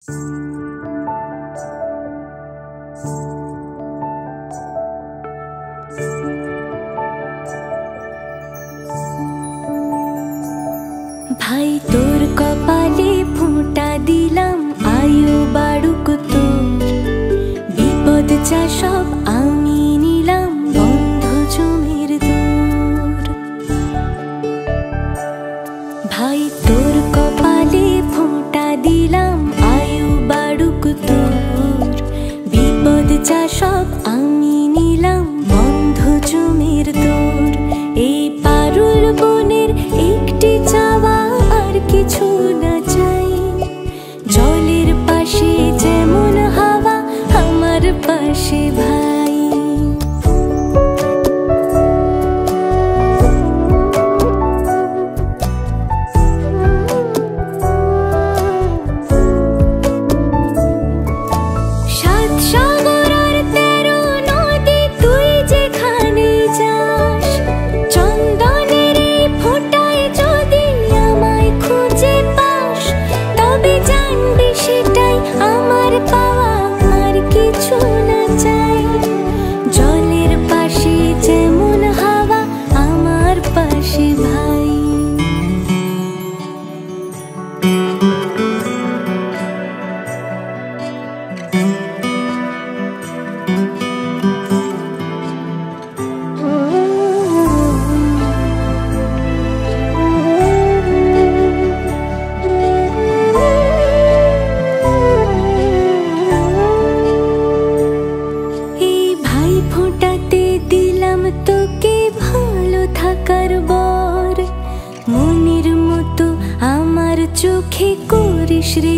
ভাই তোর কপালে ফোঁটা দিলাম, আয়ু বাড়ুক তোর। বিপদ যা সব আমি নিলাম, বন্ধ জমির দূর। ভাই তোর কপালে ফোঁটা দিলাম, আয়ু বাড়ুক তোর। বিপদ যা সব আমি নিলাম, বন্ধ জমির দূর। এই পারুল বনের একটি চাওয়া, আর কিছু না চাই। জলের পাশে যেমন হাওয়া, আমার পাশে ভাই। সাত সাগর আর 13 নদী, তুই যেখানে যাস। চন্দনের এই ফোঁটায় যদি আমায় খুঁজে পাস, তবে জানবি সেটাই আমার পাওয়া, আর কিছু না চাই। জলের পাশে যেমন হাওয়া, আমার পাশে ভাই। এই ভাই ফোঁটাতে দিলাম তোকে ভালো থাকার বর। মনের মতো আমার চোখে করিস রে